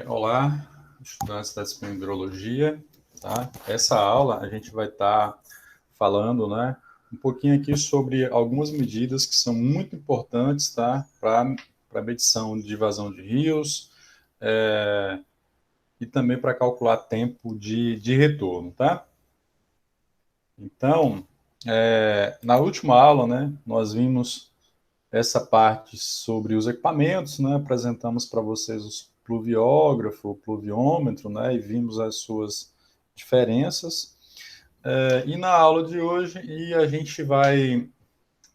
Olá, estudantes da disciplina de hidrologia, tá? Essa aula a gente vai estar falando, né, um pouquinho aqui sobre algumas medidas que são muito importantes, tá, para medição de vazão de rios, e também para calcular tempo de retorno, tá? Então, na última aula, né, nós vimos essa parte sobre os equipamentos, né, apresentamos para vocês os pluviógrafo, o pluviômetro, né, e vimos as suas diferenças. E na aula de hoje, a gente vai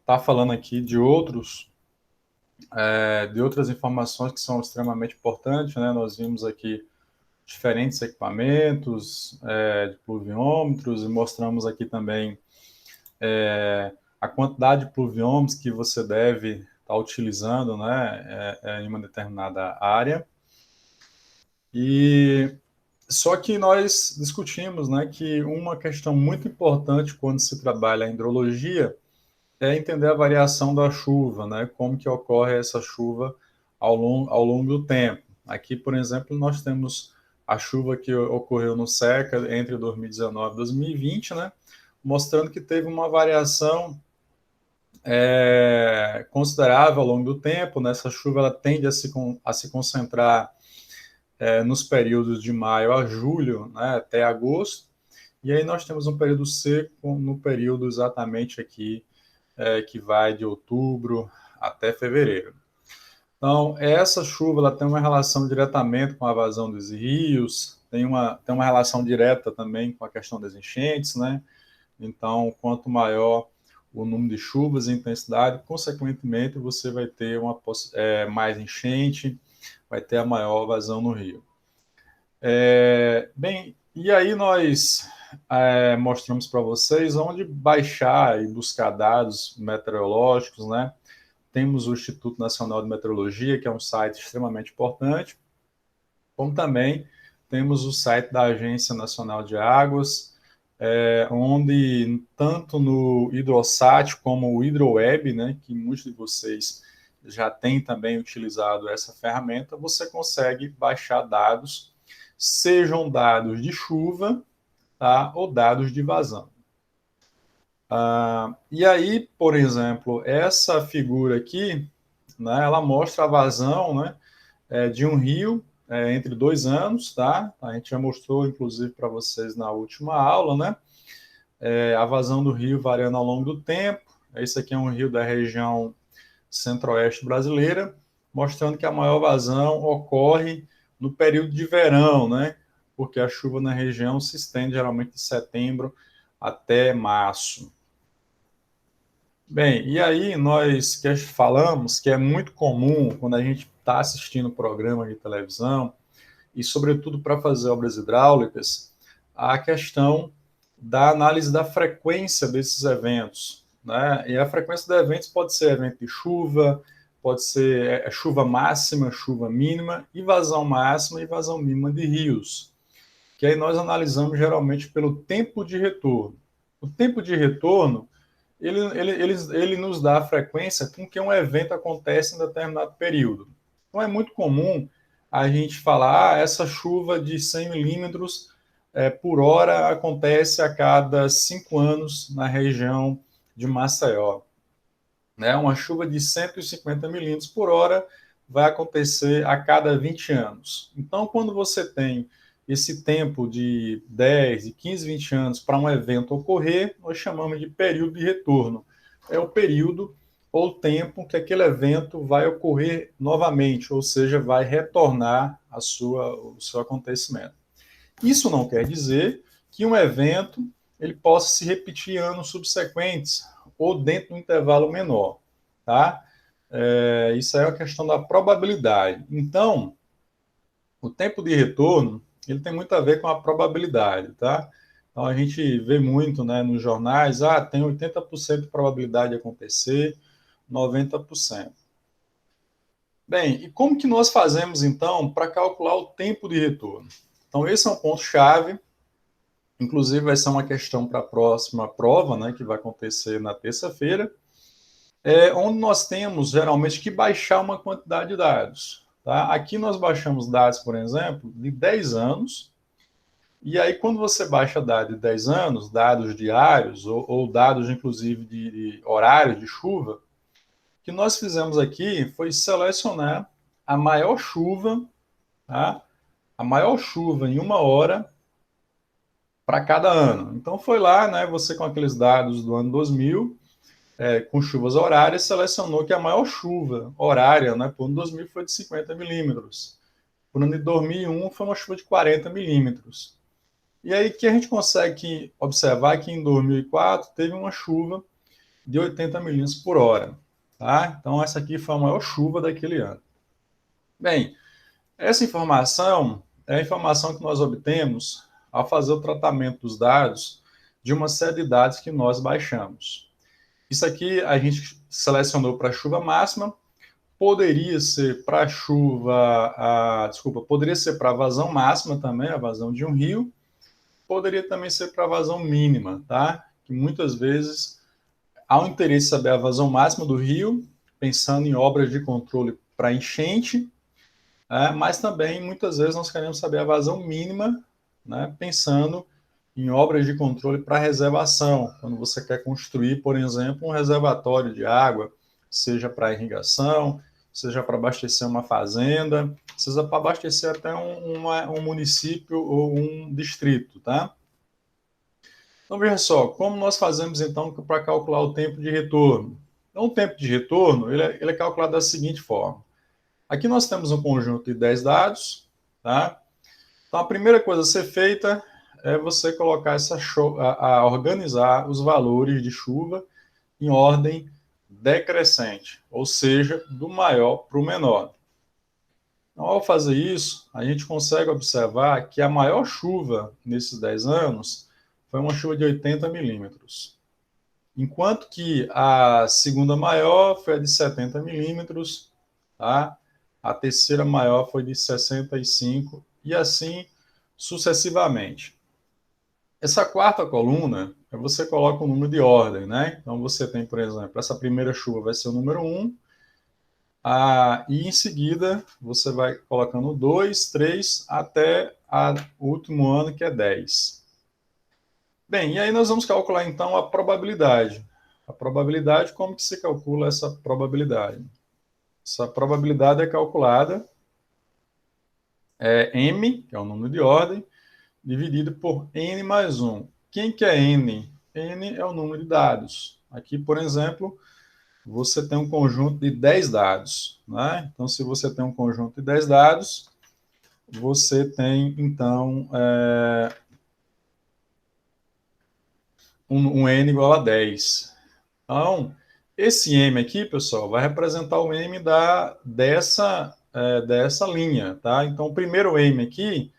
estar falando aqui de outras informações que são extremamente importantes, né? Nós vimos aqui diferentes equipamentos de pluviômetros e mostramos aqui também a quantidade de pluviômetros que você deve estar utilizando, né, em uma determinada área. E só que nós discutimos, né, que uma questão muito importante quando se trabalha em hidrologia é entender a variação da chuva, né, como que ocorre essa chuva ao longo do tempo. Aqui, por exemplo, nós temos a chuva que ocorreu no SECA entre 2019 e 2020, né, mostrando que teve uma variação considerável ao longo do tempo. Nessa chuva ela tende a se concentrar nos períodos de maio a julho, né, até agosto, e aí nós temos um período seco no período exatamente aqui, que vai de outubro até fevereiro. Então, essa chuva ela tem uma relação diretamente com a vazão dos rios, tem uma relação direta também com a questão das enchentes, né? Então, quanto maior o número de chuvas e intensidade, consequentemente, você vai ter mais enchente, vai ter a maior vazão no rio. Bem, e aí nós mostramos para vocês onde baixar e buscar dados meteorológicos, né? Temos o Instituto Nacional de Meteorologia, que é um site extremamente importante, como também temos o site da Agência Nacional de Águas, onde tanto no Hidrosat como o Hidroweb, né, que muitos de vocês já têm também utilizado essa ferramenta, você consegue baixar dados, sejam dados de chuva, tá, ou dados de vazão. E aí, por exemplo, essa figura aqui, né, ela mostra a vazão, né, de um rio entre 2 anos, tá? A gente já mostrou, inclusive, para vocês na última aula, né? A vazão do rio variando ao longo do tempo. Esse aqui é um rio da região centro-oeste brasileira, mostrando que a maior vazão ocorre no período de verão, né? Porque a chuva na região se estende geralmente de setembro até março. Bem, e aí nós que falamos que é muito comum quando a gente está assistindo programa de televisão, e sobretudo para fazer obras hidráulicas, a questão da análise da frequência desses eventos, né? E a frequência de eventos pode ser evento de chuva, pode ser chuva máxima, chuva mínima, e vazão máxima e vazão mínima de rios, que aí nós analisamos geralmente pelo tempo de retorno. O tempo de retorno, ele nos dá a frequência com que um evento acontece em determinado período. Então é muito comum a gente falar, essa chuva de 100 milímetros por hora acontece a cada 5 anos na região de Maceió. Né? Uma chuva de 150 milímetros por hora vai acontecer a cada 20 anos. Então, quando você tem esse tempo de 10, de 15, 20 anos para um evento ocorrer, nós chamamos de período de retorno. É o período ou tempo que aquele evento vai ocorrer novamente, ou seja, vai retornar o seu acontecimento. Isso não quer dizer que um evento ele possa se repetir em anos subsequentes ou dentro de um intervalo menor, tá? Isso aí é a questão da probabilidade. Então, o tempo de retorno ele tem muito a ver com a probabilidade, tá? Então a gente vê muito, né, nos jornais, tem 80% de probabilidade de acontecer, 90%. Bem, e como que nós fazemos então para calcular o tempo de retorno? Então esse é um ponto chave, inclusive vai ser uma questão para a próxima prova, né, que vai acontecer na terça-feira, onde nós temos geralmente que baixar uma quantidade de dados. Tá? Aqui nós baixamos dados, por exemplo, de 10 anos, e aí quando você baixa dados de 10 anos, dados diários, ou dados, inclusive, de horário de chuva, o que nós fizemos aqui foi selecionar a maior chuva, tá? A maior chuva em uma hora para cada ano. Então foi lá, né, você com aqueles dados do ano 2000, com chuvas horárias, selecionou que a maior chuva horária, né, para o ano 2000 foi de 50 milímetros. Para o ano de 2001 foi uma chuva de 40 milímetros. E aí que a gente consegue observar que em 2004 teve uma chuva de 80 milímetros por hora. Tá? Então essa aqui foi a maior chuva daquele ano. Bem, essa informação é a informação que nós obtemos ao fazer o tratamento dos dados de uma série de dados que nós baixamos. Isso aqui a gente selecionou para chuva máxima, poderia ser para poderia ser para vazão máxima também, a vazão de um rio, poderia também ser para vazão mínima, tá? Que muitas vezes há um interesse em saber a vazão máxima do rio, pensando em obras de controle para enchente, mas também muitas vezes nós queremos saber a vazão mínima, né, pensando em obras de controle para reservação, quando você quer construir, por exemplo, um reservatório de água, seja para irrigação, seja para abastecer uma fazenda, seja para abastecer até um município ou um distrito, tá? Então, veja só, como nós fazemos, então, para calcular o tempo de retorno? Então, o tempo de retorno, ele é calculado da seguinte forma. Aqui nós temos um conjunto de 10 dados, tá? Então, a primeira coisa a ser feita é você colocar organizar os valores de chuva em ordem decrescente, ou seja, do maior para o menor. Então, ao fazer isso, a gente consegue observar que a maior chuva nesses 10 anos foi uma chuva de 80 milímetros, enquanto que a segunda maior foi a de 70 milímetros, tá? A terceira maior foi de 65 e assim sucessivamente. Essa quarta coluna, você coloca o número de ordem, né? Então você tem, por exemplo, essa primeira chuva vai ser o número 1, e em seguida você vai colocando 2, 3, até o último ano, que é 10. Bem, e aí nós vamos calcular então a probabilidade. A probabilidade, como que se calcula essa probabilidade? Essa probabilidade é calculada, M, que é o número de ordem, dividido por N mais 1. Quem que é N? N é o número de dados. Aqui, por exemplo, você tem um conjunto de 10 dados. Né? Então, se você tem um conjunto de 10 dados, você tem, então, um N igual a 10. Então, esse M aqui, pessoal, vai representar o M dessa linha. Tá? Então, o primeiro M aqui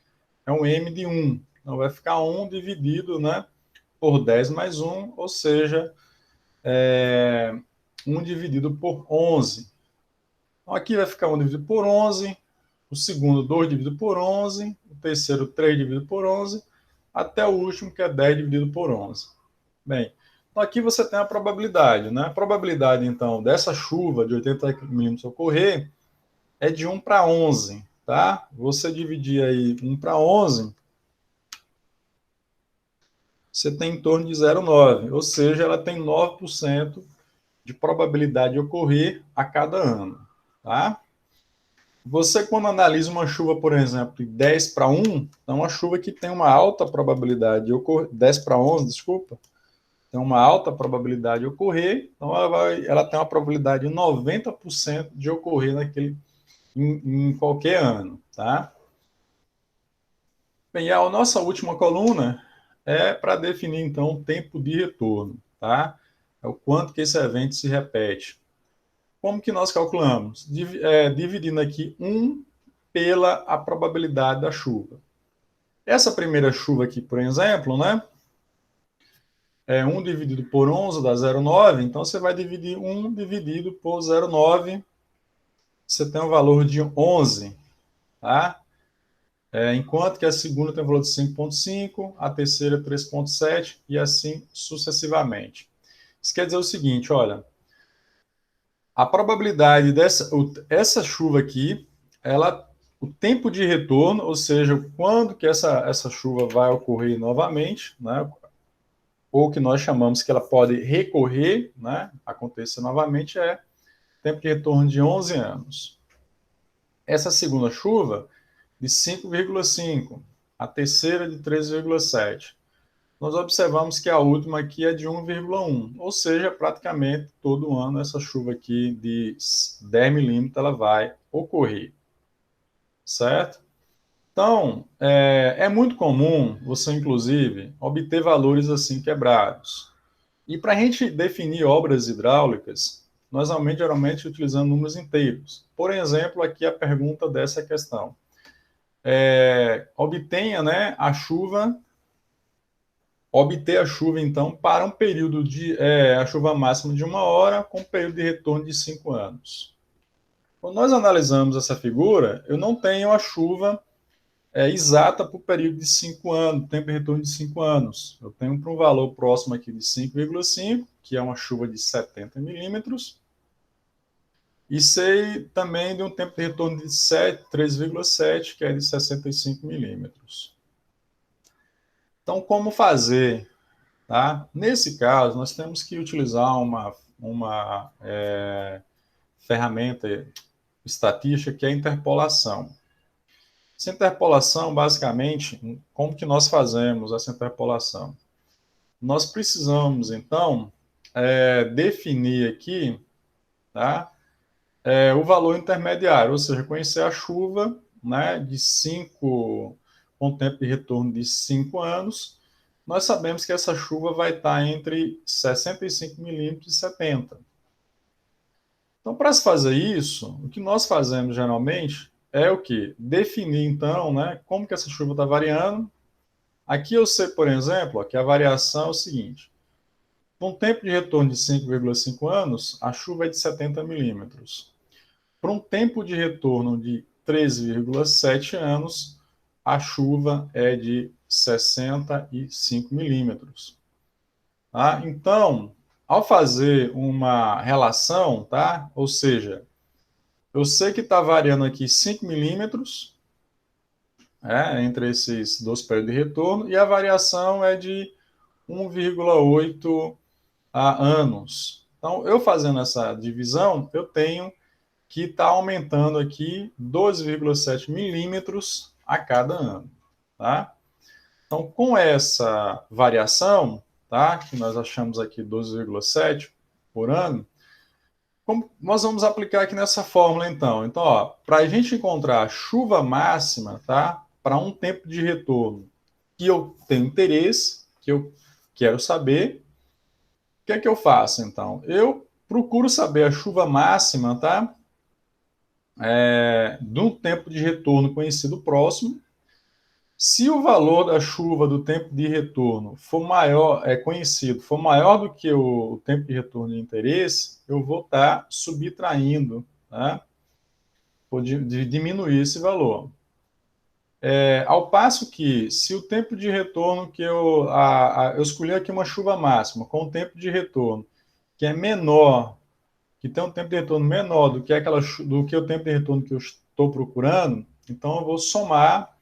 é um M de 1. Então, vai ficar 1 dividido, né, por 10 mais 1, ou seja, 1 dividido por 11. Então, aqui vai ficar 1 dividido por 11, o segundo 2 dividido por 11, o terceiro 3 dividido por 11, até o último, que é 10 dividido por 11. Bem, então aqui você tem a probabilidade, né? A probabilidade, então, dessa chuva de 80 milímetros ocorrer é de 1 para 11, tá? Você dividir aí 1 para 11, você tem em torno de 0,9, ou seja, ela tem 9% de probabilidade de ocorrer a cada ano, tá? Você, quando analisa uma chuva, por exemplo, de 10 para 1, é uma chuva que tem uma alta probabilidade de ocorrer, 10 para 11, desculpa, tem uma alta probabilidade de ocorrer, então ela tem uma probabilidade de 90% de ocorrer em qualquer ano, tá? Bem, a nossa última coluna é para definir, então, o tempo de retorno, tá? É o quanto que esse evento se repete. Como que nós calculamos? Dividindo aqui 1 pela a probabilidade da chuva. Essa primeira chuva aqui, por exemplo, né? 1 dividido por 11 dá 0,9, então você vai dividir 1 dividido por 0,9, você tem um valor de 11, tá? Enquanto que a segunda tem um valor de 5,5, a terceira 3,7 e assim sucessivamente. Isso quer dizer o seguinte, olha, a probabilidade essa chuva aqui, o tempo de retorno, ou seja, quando que essa chuva vai ocorrer novamente, né, ou que nós chamamos que ela pode recorrer, né, acontecer novamente, é tempo de retorno de 11 anos. Essa segunda chuva, de 5,5, a terceira de 3,7. Nós observamos que a última aqui é de 1,1, ou seja, praticamente todo ano essa chuva aqui de 10 milímetros ela vai ocorrer, certo? Então, é muito comum você, inclusive, obter valores assim quebrados. E para a gente definir obras hidráulicas, nós geralmente utilizamos números inteiros. Por exemplo, aqui a pergunta dessa questão. Obtenha, né, obter a chuva, então, para um período a chuva máxima de 1 hora, com um período de retorno de 5 anos. Quando nós analisamos essa figura, eu não tenho a chuva exata para o período de 5 anos, tempo de retorno de 5 anos. Eu tenho para um valor próximo aqui de 5,5, que é uma chuva de 70 milímetros, e sei também de um tempo de retorno de 3,7, que é de 65 milímetros. Então, como fazer? Tá? Nesse caso, nós temos que utilizar uma ferramenta estatística que é a interpolação. Essa interpolação, basicamente, como que nós fazemos essa interpolação? Nós precisamos, então, definir aqui, tá, o valor intermediário, ou seja, conhecer a chuva, né, com tempo de retorno de 5 anos. Nós sabemos que essa chuva vai estar entre 65 milímetros e 70. Então, para se fazer isso, o que nós fazemos geralmente é o quê? Definir, então, né, como que essa chuva está variando. Aqui eu sei, por exemplo, que a variação é o seguinte. Com um tempo de retorno de 5,5 anos, a chuva é de 70 milímetros. Para um tempo de retorno de 3,7 anos, a chuva é de 65 milímetros. Tá? Então, ao fazer uma relação, tá? Ou seja, eu sei que está variando aqui 5 milímetros entre esses dois períodos de retorno, e a variação é de 1,8 anos. Então, eu fazendo essa divisão, eu tenho que está aumentando aqui 2,7 milímetros a cada ano. Tá? Então, com essa variação, tá, que nós achamos aqui 12,7 por ano, como nós vamos aplicar aqui nessa fórmula, então? Então, para a gente encontrar a chuva máxima, tá, para um tempo de retorno que eu tenho interesse, que eu quero saber, o que é que eu faço, então? Eu procuro saber a chuva máxima, tá, de um tempo de retorno conhecido próximo. Se o valor da chuva do tempo de retorno for maior, conhecido, for maior do que o tempo de retorno de interesse, eu vou estar subtraindo, né? Vou diminuir esse valor. Ao passo que, se o tempo de retorno que eu escolhi aqui uma chuva máxima com um tempo de retorno que é menor, que tem um tempo de retorno menor do que o tempo de retorno que eu estou procurando, então eu vou somar.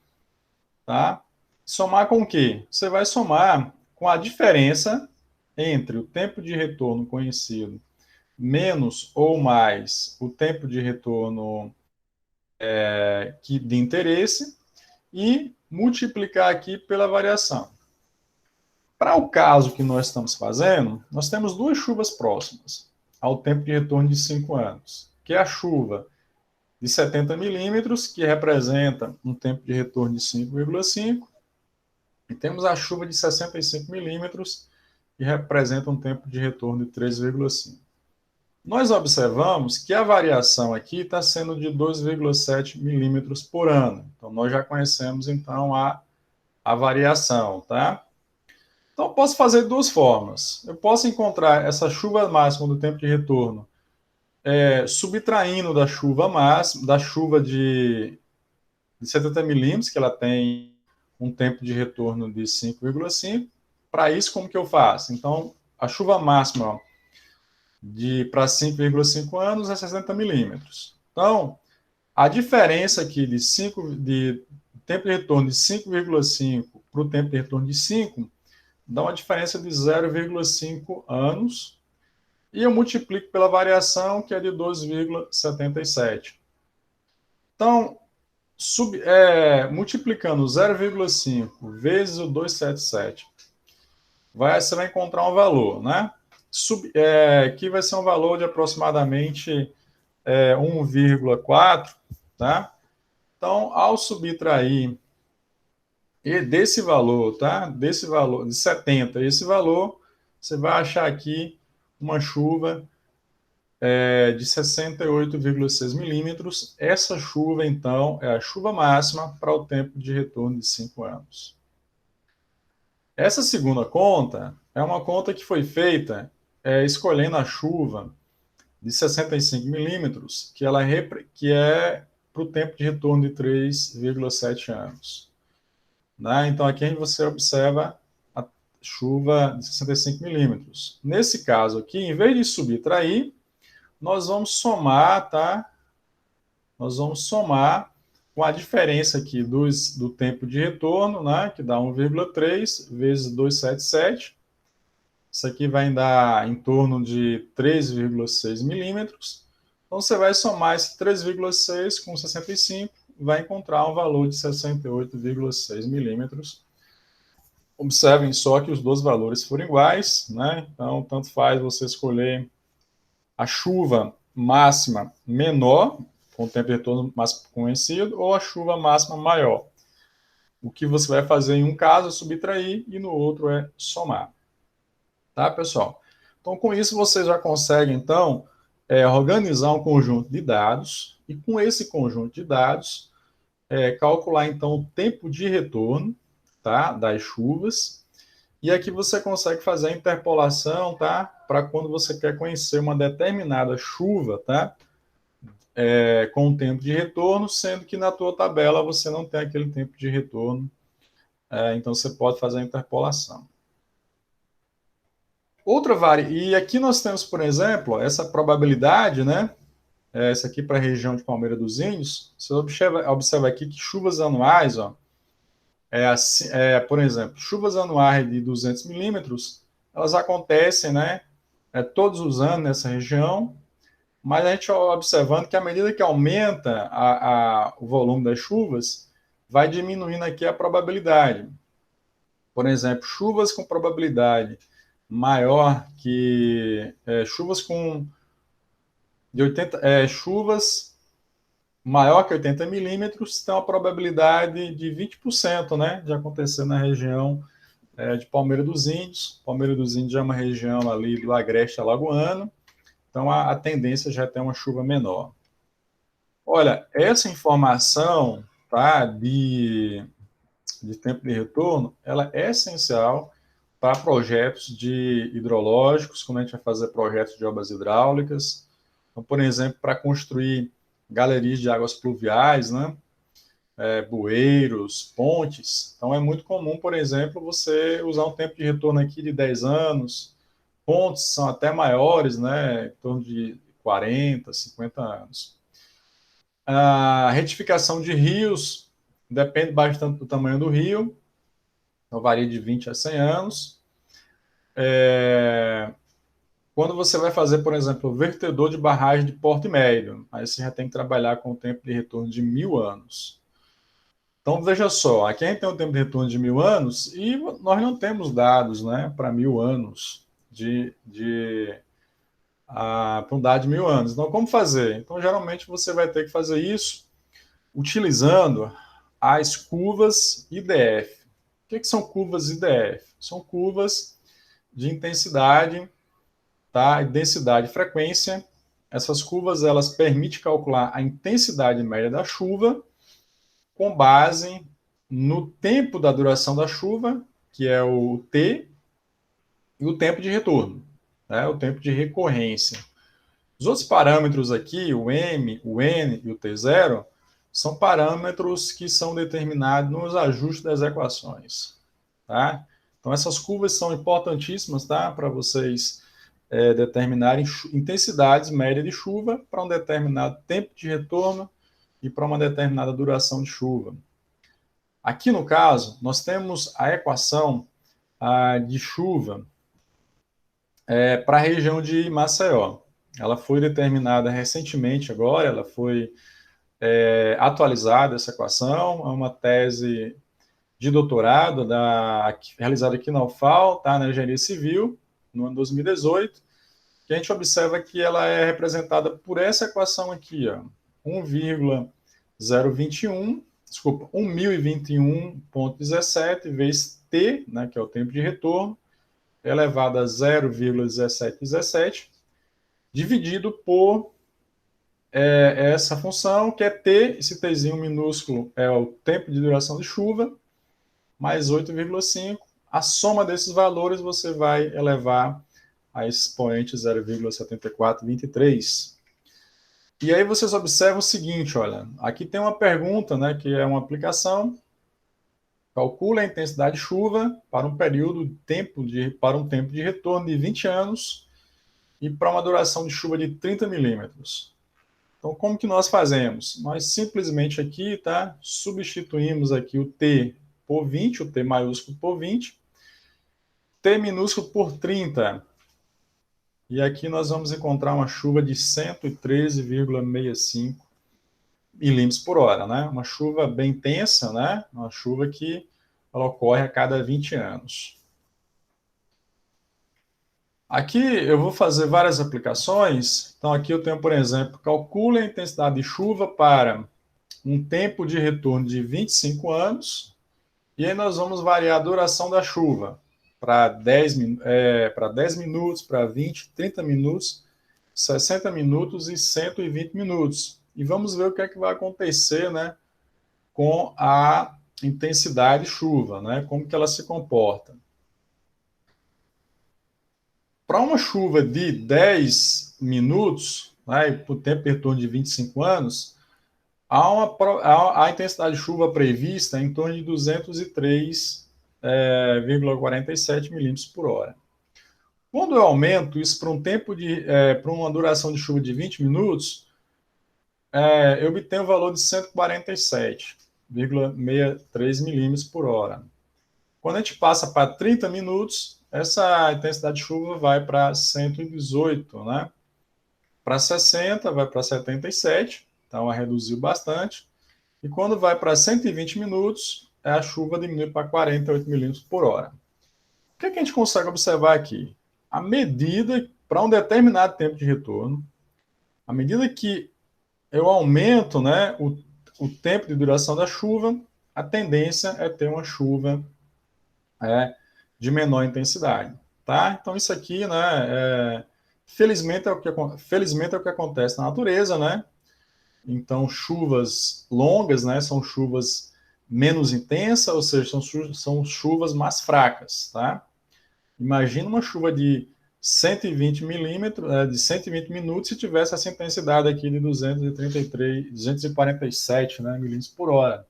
Tá? Somar com o quê? Você vai somar com a diferença entre o tempo de retorno conhecido menos ou mais o tempo de retorno de interesse e multiplicar aqui pela variação. Para o caso que nós estamos fazendo, nós temos duas chuvas próximas ao tempo de retorno de 5 anos, que é a chuva de 70 milímetros, que representa um tempo de retorno de 5,5, e temos a chuva de 65 milímetros, que representa um tempo de retorno de 3,5. Nós observamos que a variação aqui está sendo de 2,7 milímetros por ano. Então, nós já conhecemos, então, a variação, tá? Então, eu posso fazer duas formas. Eu posso encontrar essa chuva máxima do tempo de retorno subtraindo da chuva máxima, da chuva de 70 milímetros, que ela tem um tempo de retorno de 5,5. Para isso, como que eu faço? Então, a chuva máxima para 5,5 anos é 60 milímetros. Então, A diferença aqui de tempo de retorno de 5,5 para o tempo de retorno de 5 dá uma diferença de 0,5 anos, e eu multiplico pela variação, que é de 2,77. Então, multiplicando 0,5 vezes o 277, você vai encontrar um valor, né? Que vai ser um valor de aproximadamente 1,4, tá? Então, ao subtrair desse valor, tá? Desse valor de 70, esse valor, você vai achar aqui uma chuva de 68,6 milímetros. Essa chuva, então, é a chuva máxima para o tempo de retorno de 5 anos. Essa segunda conta é uma conta que foi feita escolhendo a chuva de 65 milímetros, que é para o tempo de retorno de 3,7 anos. Né? Então, aqui você observa a chuva de 65 milímetros. Nesse caso aqui, em vez de subtrair, nós vamos somar, tá? Nós vamos somar com a diferença aqui do tempo de retorno, né? Que dá 1,3 vezes 277. Isso aqui vai dar em torno de 3,6 milímetros. Então, você vai somar esse 3,6 com 65, vai encontrar um valor de 68,6 milímetros. Observem só que os dois valores foram iguais, né? Então, tanto faz você escolher a chuva máxima menor, com o tempo de retorno mais conhecido, ou a chuva máxima maior. O que você vai fazer em um caso é subtrair e no outro é somar. Tá, pessoal? Então, com isso, você já consegue, então, organizar um conjunto de dados e, com esse conjunto de dados, calcular, então, o tempo de retorno, tá, das chuvas. E aqui você consegue fazer a interpolação, tá, para quando você quer conhecer uma determinada chuva, tá, com o tempo de retorno, sendo que na tua tabela você não tem aquele tempo de retorno. Então, você pode fazer a interpolação. E aqui nós temos, por exemplo, essa probabilidade, né? Essa aqui para a região de Palmeira dos Índios. Você observa aqui que chuvas anuais, ó, por exemplo, chuvas anuais de 200 milímetros, elas acontecem, né? Todos os anos nessa região, mas a gente observando que à medida que aumenta o volume das chuvas, vai diminuindo aqui a probabilidade. Por exemplo, chuvas com probabilidade maior que chuvas com chuvas maior que 80 milímetros tem uma probabilidade de 20%, né, de acontecer na região de Palmeira dos Índios. Palmeira dos Índios é uma região ali do agreste alagoano, então a tendência já é ter uma chuva menor. Olha, essa informação, tá, de tempo de retorno, ela é essencial para projetos de hidrológicos, quando a gente vai fazer projetos de obras hidráulicas. Então, por exemplo, para construir galerias de águas pluviais, né? Bueiros, pontes. Então, é muito comum, por exemplo, você usar um tempo de retorno aqui de 10 anos. Pontes são até maiores, né? Em torno de 40, 50 anos. A retificação de rios depende bastante do tamanho do rio. Então, varia de 20 a 100 anos. Quando você vai fazer, por exemplo, o vertedor de barragem de porte médio, aí você já tem que trabalhar com o tempo de retorno de 1000 anos. Então, veja só, aqui a gente tem um tempo de retorno de 1000 anos e nós não temos dados, né, para 1000 anos, para um dado de 1000 anos. Então, como fazer? Então, geralmente você vai ter que fazer isso utilizando as curvas IDF. O que são curvas IDF? São curvas de intensidade, tá? Densidade e frequência. Essas curvas elas permitem calcular a intensidade média da chuva com base no tempo da duração da chuva, que é o T, e o tempo de retorno, né? O tempo de recorrência. Os outros parâmetros aqui, o M, o N e o T0, são parâmetros que são determinados nos ajustes das equações. Tá? Então, essas curvas são importantíssimas, tá? Para vocês determinarem intensidades médias de chuva para um determinado tempo de retorno e para uma determinada duração de chuva. Aqui no caso, nós temos a equação de chuva para a região de Maceió. Ela foi determinada recentemente agora, ela foi atualizada, essa equação, é uma tese de doutorado realizada aqui na UFAL, tá, na Engenharia Civil, no ano 2018, que a gente observa que ela é representada por essa equação aqui, ó, 1021.17 vezes t, né, que é o tempo de retorno, elevado a 0,1717, dividido por essa função, que é t, esse tzinho minúsculo é o tempo de duração de chuva, mais 8,5. A soma desses valores você vai elevar a expoente 0,7423. E aí vocês observam o seguinte, olha, aqui tem uma pergunta, né, que é uma aplicação. Calcula a intensidade de chuva para um para um tempo de retorno de 20 anos e para uma duração de chuva de 30 milímetros. Então, como que nós fazemos? Nós simplesmente aqui, tá, substituímos aqui o T por 20, o T maiúsculo por 20, T minúsculo por 30. E aqui nós vamos encontrar uma chuva de 113,65 milímetros por hora, né? Uma chuva bem intensa, né? Uma chuva que ela ocorre a cada 20 anos. Aqui eu vou fazer várias aplicações. Então aqui eu tenho, por exemplo, calcule a intensidade de chuva para um tempo de retorno de 25 anos. E aí nós vamos variar a duração da chuva para 10 minutos, para 20, 30 minutos, 60 minutos e 120 minutos. E vamos ver o que é que vai acontecer, né, com a intensidade de chuva, né, como que ela se comporta. Para uma chuva de 10 minutos, né, por tempo de retorno de 25 anos, a intensidade de chuva prevista é em torno de 203,47 milímetros por hora. Quando eu aumento isso para para uma duração de chuva de 20 minutos, eu obtenho o valor de 147,63 milímetros por hora. Quando a gente passa para 30 minutos, essa intensidade de chuva vai para 118, né? Para 60, vai para 77, então ela reduziu bastante. E quando vai para 120 minutos, a chuva diminui para 48 milímetros por hora. O que a gente consegue observar aqui? A medida, para um determinado tempo de retorno, à medida que eu aumento, né, o tempo de duração da chuva, a tendência é ter uma chuva de menor intensidade. Tá? Então, isso aqui, né, felizmente é o que acontece na natureza, né? Então, chuvas longas, né, são chuvas menos intensas, ou seja, são chuvas mais fracas, tá? Imagina uma chuva de 120 milímetros, de 120 minutos, se tivesse essa intensidade aqui de 247, né, milímetros por hora.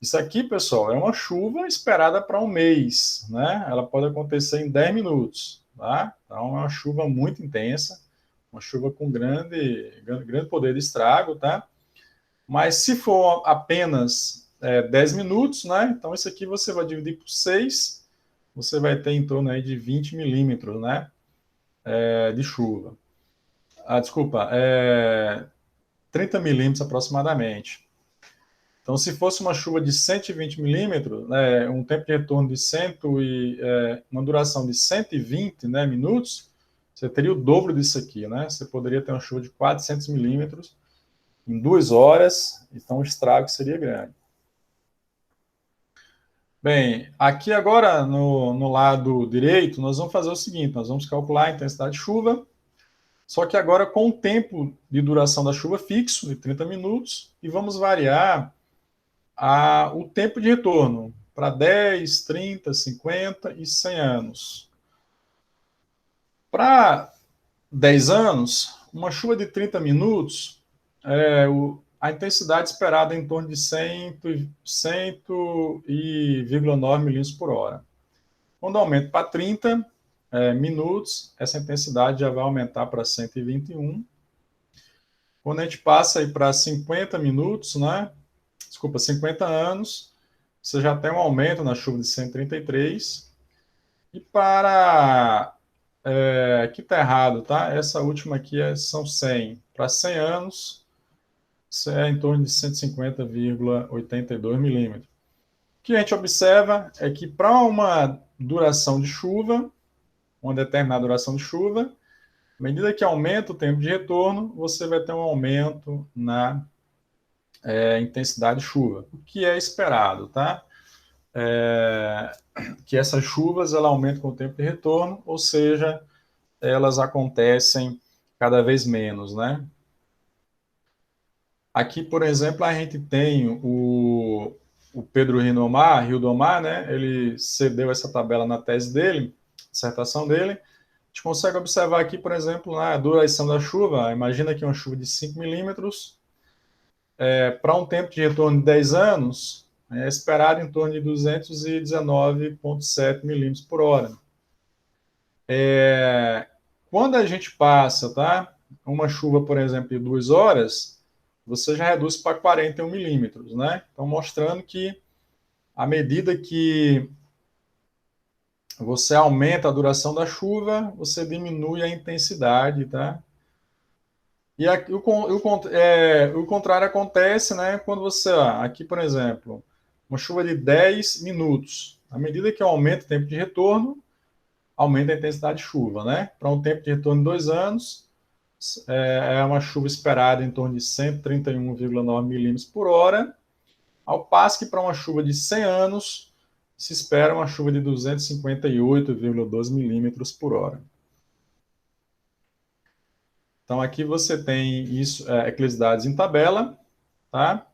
Isso aqui, pessoal, é uma chuva esperada para um mês, né? Ela pode acontecer em 10 minutos, tá? Então, é uma chuva muito intensa, uma chuva com grande poder de estrago, tá? Mas se for apenas 10 minutos, né? Então, isso aqui você vai dividir por 6, você vai ter em torno aí de 20 milímetros, né? De chuva. Desculpa, 30 milímetros aproximadamente. Então, se fosse uma chuva de 120 milímetros, né, um tempo de retorno de uma duração de 120, né, minutos, você teria o dobro disso aqui, né? Você poderia ter uma chuva de 400 milímetros em 2 horas, então o estrago seria grande. Bem, aqui agora no lado direito, nós vamos fazer o seguinte, nós vamos calcular a intensidade de chuva, só que agora com o tempo de duração da chuva fixo, de 30 minutos, e vamos variar o tempo de retorno para 10, 30, 50 e 100 anos. Para 10 anos, uma chuva de 30 minutos, a intensidade esperada é em torno de 100,9 milímetros por hora. Quando aumenta para 30 minutos, essa intensidade já vai aumentar para 121. Quando a gente passa aí para 50 minutos, né? Desculpa, 50 anos, você já tem um aumento na chuva de 133. E para... aqui está errado, tá? Essa última aqui são 100. Para 100 anos, isso é em torno de 150,82 milímetros. O que a gente observa é que para uma duração de chuva, uma determinada duração de chuva, à medida que aumenta o tempo de retorno, você vai ter um aumento na intensidade de chuva, o que é esperado, tá? Que essas chuvas ela aumentam com o tempo de retorno, ou seja, elas acontecem cada vez menos, né? Aqui, por exemplo, a gente tem o Pedro Rio do Mar, né? Ele cedeu essa tabela na tese dele, dissertação dele. A gente consegue observar aqui, por exemplo, na duração da chuva. Imagina que uma chuva de 5 milímetros, para um tempo de retorno de 10 anos, é esperado em torno de 219,7 milímetros por hora. Quando a gente passa, tá? Uma chuva, por exemplo, de 2 horas, você já reduz para 41 milímetros, né? Então, mostrando que à medida que você aumenta a duração da chuva, você diminui a intensidade, tá? E aqui, o contrário acontece, né? Quando você, aqui, por exemplo, uma chuva de 10 minutos, à medida que aumenta o tempo de retorno, aumenta a intensidade de chuva, né? Para um tempo de retorno de 2 anos, é uma chuva esperada em torno de 131,9 milímetros por hora, ao passo que para uma chuva de 100 anos, se espera uma chuva de 258,12 milímetros por hora. Então, aqui você tem isso, aqueles dados em tabela, tá?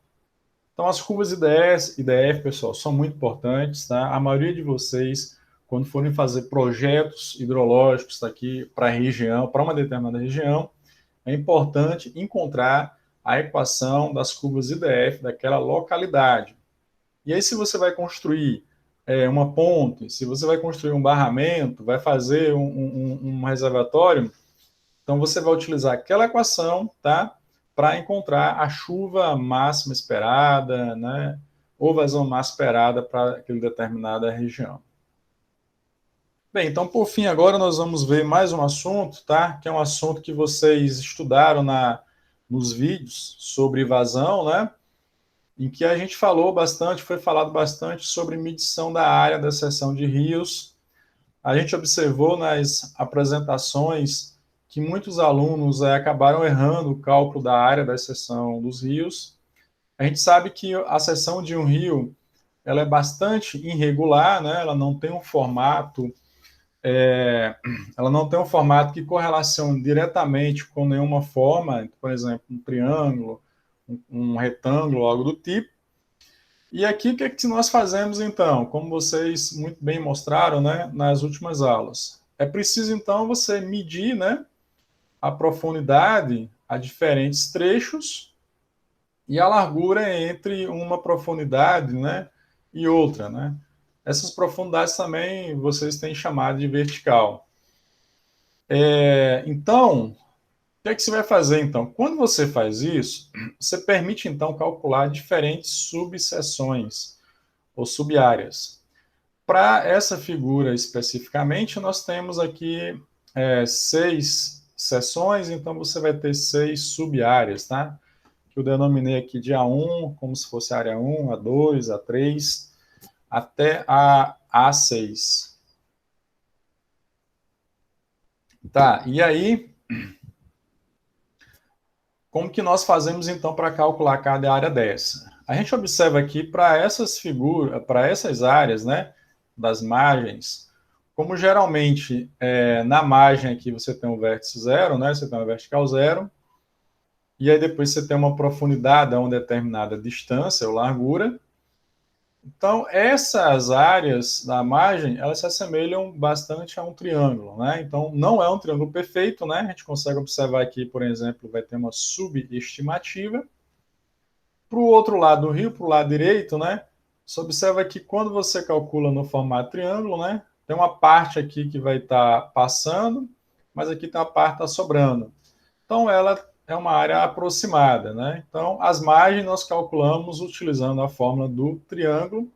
Então, as curvas IDF, pessoal, são muito importantes, tá? A maioria de vocês, quando forem fazer projetos hidrológicos aqui para a região, para uma determinada região, é importante encontrar a equação das curvas IDF daquela localidade. E aí, se você vai construir uma ponte, se você vai construir um barramento, vai fazer um reservatório, então você vai utilizar aquela equação, tá? Para encontrar a chuva máxima esperada, né? Ou vazão máxima esperada para aquela determinada região. Bem, então por fim agora nós vamos ver mais um assunto, tá? Que é um assunto que vocês estudaram nos vídeos sobre vazão, né? Em que a gente falou bastante, foi falado bastante sobre medição da área da seção de rios. A gente observou nas apresentações que muitos alunos acabaram errando o cálculo da área da seção dos rios. A gente sabe que a seção de um rio ela é bastante irregular, né? Ela não tem um formato que correlacione diretamente com nenhuma forma, por exemplo, um triângulo, um retângulo, algo do tipo. E aqui, o que é que nós fazemos, então? Como vocês muito bem mostraram, né, nas últimas aulas. É preciso, então, você medir, né, a profundidade a diferentes trechos e a largura entre uma profundidade, né, e outra, né? Essas profundidades também vocês têm chamado de vertical. Então, o que é que você vai fazer, então? Quando você faz isso, você permite, então, calcular diferentes subseções ou subáreas. Para essa figura especificamente, nós temos aqui 6 seções, então você vai ter 6 subáreas, tá? Que eu denominei aqui de A1, como se fosse a área 1, A2, A3, até a A6. Tá, e aí, como que nós fazemos então para calcular cada área dessa? A gente observa aqui para essas figuras, para essas áreas, né, das margens, como geralmente na margem aqui você tem um vértice zero, né, você tem uma vertical zero, e aí depois você tem uma profundidade a uma determinada distância ou largura. Então, essas áreas da margem, elas se assemelham bastante a um triângulo, né? Então, não é um triângulo perfeito, né? A gente consegue observar aqui, por exemplo, vai ter uma subestimativa. Para o outro lado do rio, para o lado direito, né? Você observa que quando você calcula no formato triângulo, né? Tem uma parte aqui que vai estar passando, mas aqui tem uma parte que está sobrando. Então, ela é uma área aproximada, né? Então, as margens nós calculamos utilizando a fórmula do triângulo.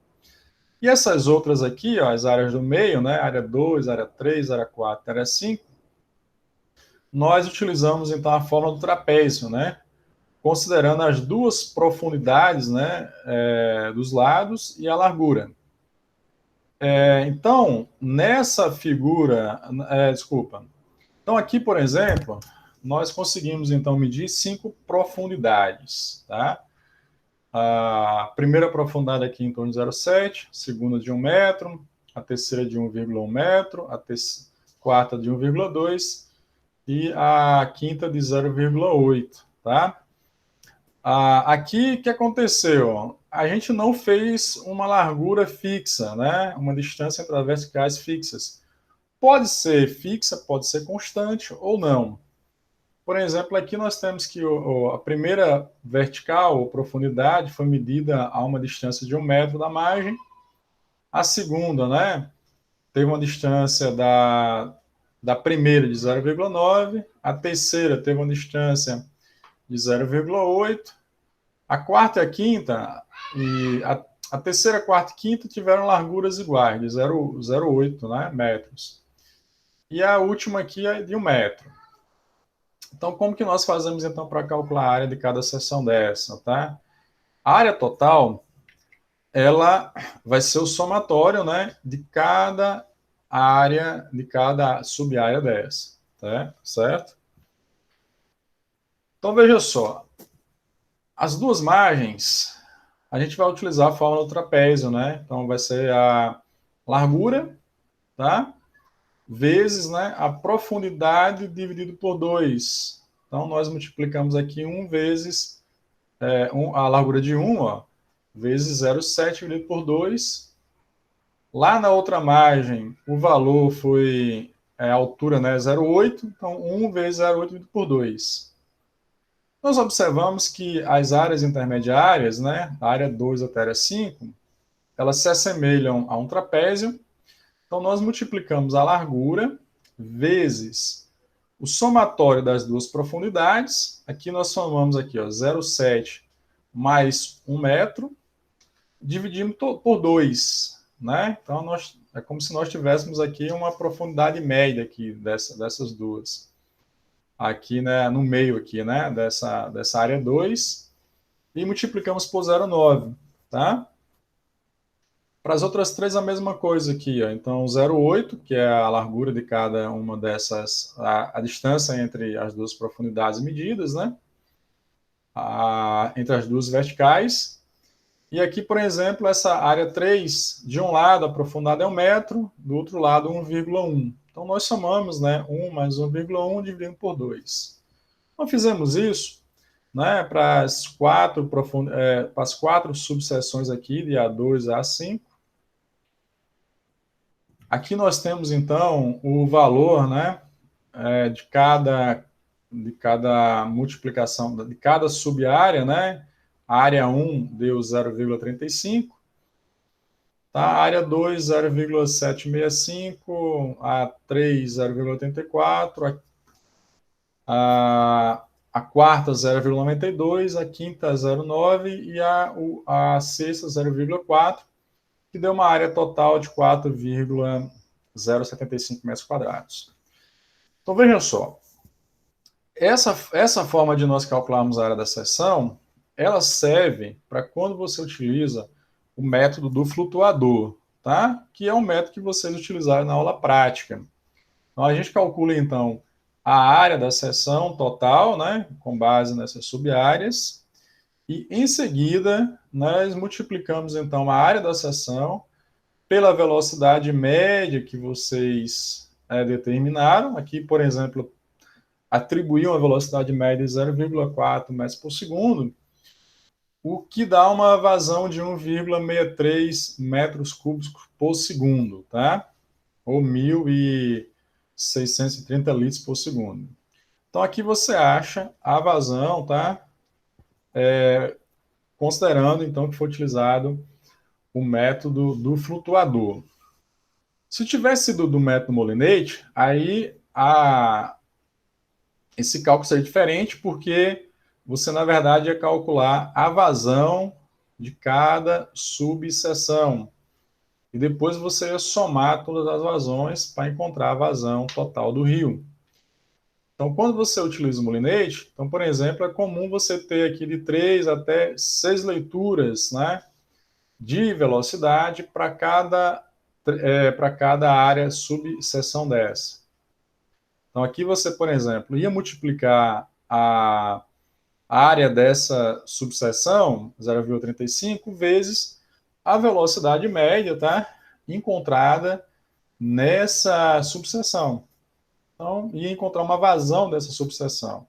E essas outras aqui, ó, as áreas do meio, né? Área 2, área 3, área 4, área 5, nós utilizamos então a fórmula do trapézio, né? Considerando as duas profundidades, né, dos lados e a largura. Então, nessa figura, desculpa. Então, aqui, por exemplo, nós conseguimos então medir 5 profundidades, tá? A primeira profundidade aqui em torno de 0,7, a segunda de 1 metro, a terceira de 1,1 metro, a quarta de 1,2 e a quinta de 0,8, tá? Aqui, o que aconteceu? A gente não fez uma largura fixa, né? Uma distância entre as verticais fixas. Pode ser fixa, pode ser constante ou não. Por exemplo, aqui nós temos que a primeira vertical, ou profundidade, foi medida a uma distância de 1 metro da margem. A segunda, né? Teve uma distância da primeira de 0,9. A terceira teve uma distância de 0,8. A quarta e a quinta, e a terceira, quarta e quinta tiveram larguras iguais, de 0,8, né, metros. E a última aqui é de 1 metro. Então, como que nós fazemos então para calcular a área de cada seção dessa, tá? A área total, ela vai ser o somatório, né, de cada área, de cada sub-área dessa, tá? Certo? Então, veja só, as duas margens, a gente vai utilizar a fórmula do trapézio, né? Então, vai ser a largura, tá? Vezes, né, a profundidade dividido por 2. Então, nós multiplicamos aqui 1 vezes a largura de 1, ó, vezes 0,7 dividido por 2. Lá na outra margem, o valor foi a altura, né, 0,8. Então, 1 vezes 0,8 dividido por 2. Nós observamos que as áreas intermediárias, né, a área 2 até a área 5, elas se assemelham a um trapézio. Então, nós multiplicamos a largura vezes o somatório das duas profundidades. Aqui nós somamos aqui, 0,7 mais 1 metro, dividimos por 2. Né? Então, é como se nós tivéssemos aqui uma profundidade média aqui dessas duas. Aqui, né, no meio aqui, né, dessa área 2, e multiplicamos por 0,9, tá? Para as outras três, a mesma coisa aqui, ó. Então, 0,8, que é a largura de cada uma dessas, a distância entre as duas profundidades medidas, né? Entre as duas verticais. E aqui, por exemplo, essa área 3, de um lado a profundidade é 1 metro, do outro lado 1,1. Então, nós somamos, né, 1 mais 1,1 dividindo por 2. Então, fizemos isso, né, para as quatro subseções aqui, de A2 a A5. Aqui nós temos, então, o valor, né, de cada multiplicação, de cada sub-área, né? A área 1 deu 0,35, tá? A área 2, 0,765, a 3, 0,84, a quarta, 0,92, a quinta, 0,9 e a sexta, 0,4, que deu uma área total de 4,075 metros quadrados. Então, vejam só, essa forma de nós calcularmos a área da seção, ela serve para quando você utiliza o método do flutuador, tá? Que é um método que vocês utilizaram na aula prática. Então, a gente calcula, então, a área da seção total, né, com base nessas sub-áreas, e, em seguida, nós multiplicamos, então, a área da seção pela velocidade média que vocês determinaram. Aqui, por exemplo, atribuir uma velocidade média de 0,4 metros por segundo, o que dá uma vazão de 1,63 metros cúbicos por segundo, tá? Ou 1.630 litros por segundo. Então, aqui você acha a vazão, tá? Considerando, então, que foi utilizado o método do flutuador. Se tivesse sido do método Molinate, aí esse cálculo seria diferente porque você, na verdade, ia calcular a vazão de cada subseção. E depois você ia somar todas as vazões para encontrar a vazão total do rio. Então, quando você utiliza o Molinate, então, por exemplo, é comum você ter aqui de 3 até 6 leituras, né, de velocidade para cada área subseção dessa. Então, aqui você, por exemplo, ia multiplicar a área dessa subseção, 0,35, vezes a velocidade média, tá, encontrada nessa subseção. Então, ia encontrar uma vazão dessa subseção.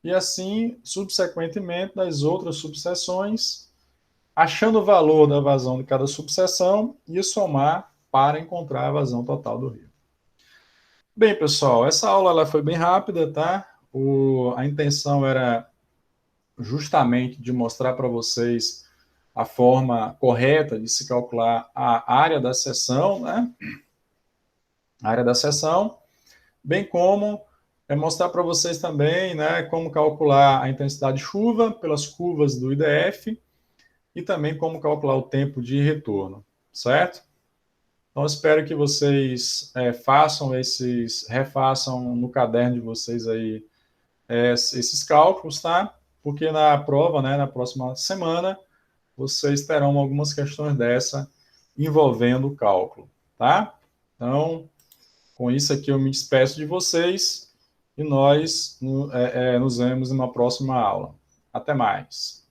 E assim, subsequentemente, nas outras subseções, achando o valor da vazão de cada subseção, ia somar para encontrar a vazão total do rio. Bem, pessoal, essa aula ela foi bem rápida, tá? A intenção era justamente de mostrar para vocês a forma correta de se calcular a área da seção, né? A área da seção, bem como mostrar para vocês também, né, como calcular a intensidade de chuva pelas curvas do IDF e também como calcular o tempo de retorno, certo? Então, espero que vocês refaçam no caderno de vocês aí esses cálculos, tá? Porque na prova, né, na próxima semana, vocês terão algumas questões dessa envolvendo o cálculo, tá? Então, com isso aqui eu me despeço de vocês e nós nos vemos numa próxima aula. Até mais.